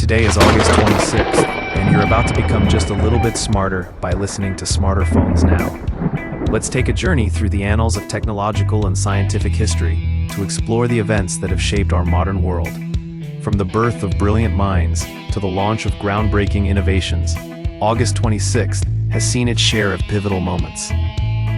Today is August 26th, and you're about to become just a little bit smarter by listening to Smarter Phones Now. Let's take a journey through the annals of technological and scientific history to explore the events that have shaped our modern world. From the birth of brilliant minds to the launch of groundbreaking innovations, August 26th has seen its share of pivotal moments.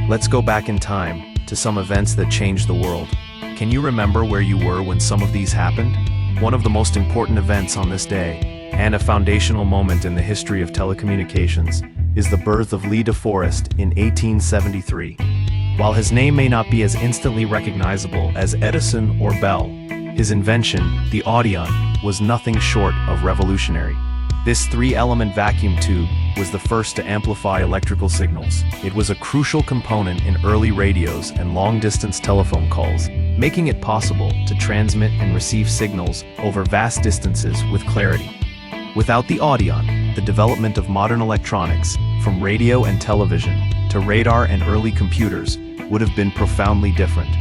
Let's go back in time to some events that changed the world. Can you remember where you were when some of these happened? One of the most important events on this day, and a foundational moment in the history of telecommunications, is the birth of Lee De Forest in 1873. While his name may not be as instantly recognizable as Edison or Bell, his invention, the Audion, was nothing short of revolutionary. This three-element vacuum tube was the first to amplify electrical signals. It was a crucial component in early radios and long-distance telephone calls, making it possible to transmit and receive signals over vast distances with clarity. Without the Audion, the development of modern electronics, from radio and television to radar and early computers, would have been profoundly different.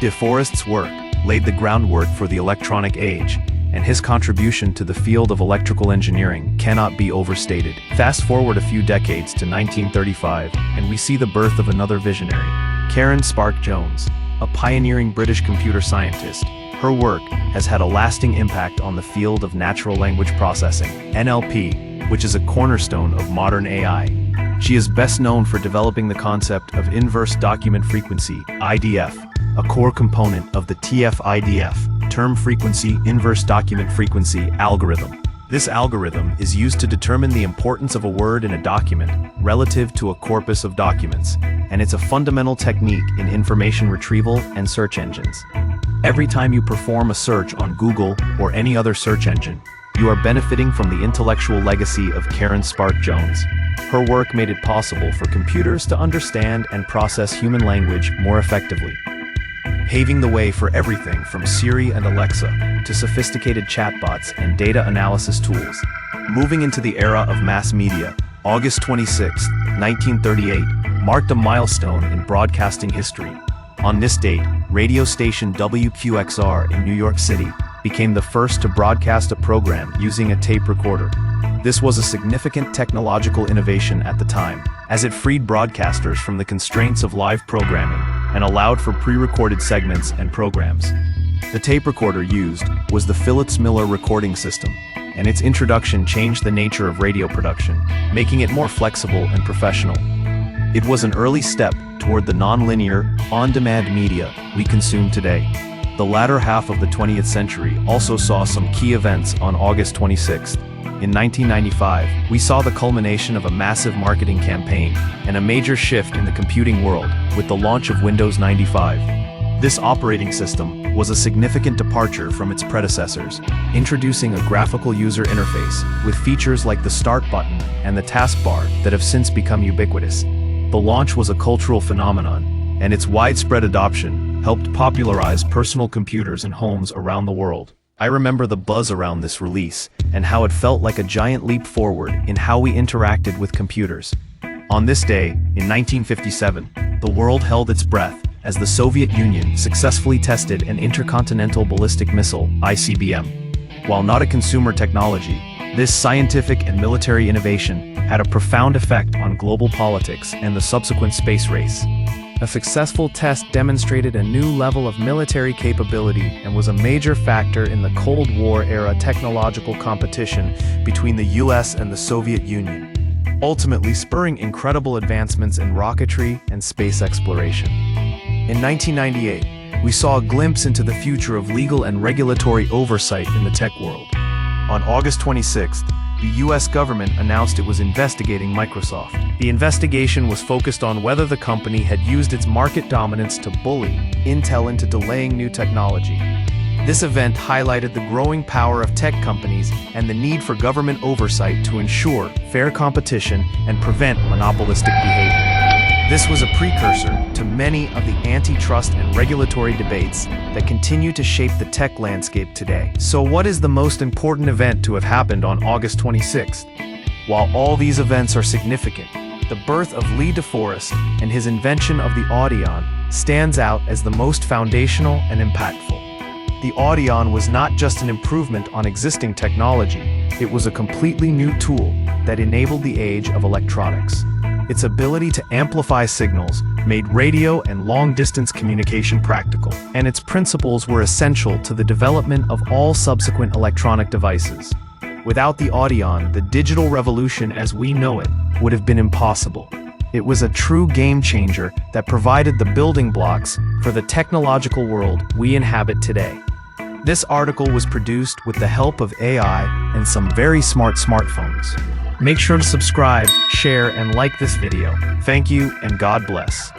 De Forest's work laid the groundwork for the electronic age, and his contribution to the field of electrical engineering cannot be overstated. Fast forward a few decades to 1935, and we see the birth of another visionary, Karen Spark-Jones, a pioneering British computer scientist. Her work has had a lasting impact on the field of natural language processing, NLP, which is a cornerstone of modern AI. She is best known for developing the concept of inverse document frequency, IDF, a core component of the TF-IDF, term frequency inverse document frequency algorithm. This algorithm is used to determine the importance of a word in a document relative to a corpus of documents, and it's a fundamental technique in information retrieval and search engines. Every time you perform a search on Google or any other search engine, you are benefiting from the intellectual legacy of Karen Spark-Jones. Her work made it possible for computers to understand and process human language more effectively, paving the way for everything from Siri and Alexa to sophisticated chatbots and data analysis tools. Moving into the era of mass media, August 26, 1938, marked a milestone in broadcasting history. On this date, radio station WQXR in New York City became the first to broadcast a program using a tape recorder. This was a significant technological innovation at the time, as it freed broadcasters from the constraints of live programming and allowed for pre-recorded segments and programs. The tape recorder used was the Philips Miller recording system, and its introduction changed the nature of radio production, making it more flexible and professional. It was an early step toward the non-linear, on-demand media we consume today. The latter half of the 20th century also saw some key events on August 26th. In 1995, we saw the culmination of a massive marketing campaign and a major shift in the computing world with the launch of Windows 95. This operating system was a significant departure from its predecessors, introducing a graphical user interface with features like the Start button and the taskbar that have since become ubiquitous. The launch was a cultural phenomenon, and its widespread adoption helped popularize personal computers in homes around the world. I remember the buzz around this release and how it felt like a giant leap forward in how we interacted with computers. On this day, in 1957, the world held its breath as the Soviet Union successfully tested an intercontinental ballistic missile, ICBM. While not a consumer technology, this scientific and military innovation had a profound effect on global politics and the subsequent space race. A successful test demonstrated a new level of military capability and was a major factor in the Cold War-era technological competition between the US and the Soviet Union, ultimately spurring incredible advancements in rocketry and space exploration. In 1998, we saw a glimpse into the future of legal and regulatory oversight in the tech world. On August 26th, the US government announced it was investigating Microsoft. The investigation was focused on whether the company had used its market dominance to bully Intel into delaying new technology. This event highlighted the growing power of tech companies and the need for government oversight to ensure fair competition and prevent monopolistic behavior. This was a precursor to many of the antitrust and regulatory debates that continue to shape the tech landscape today. So what is the most important event to have happened on August 26th? While all these events are significant, the birth of Lee De Forest and his invention of the Audion stands out as the most foundational and impactful. the Audion was not just an improvement on existing technology, it was a completely new tool that enabled the age of electronics. Its ability to amplify signals made radio and long-distance communication practical, and its principles were essential to the development of all subsequent electronic devices. Without the Audion, the digital revolution as we know it would have been impossible. It was a true game changer that provided the building blocks for the technological world we inhabit today. This article was produced with the help of AI and some very smart smartphones. Make sure to subscribe, share, and like this video. Thank you, and God bless.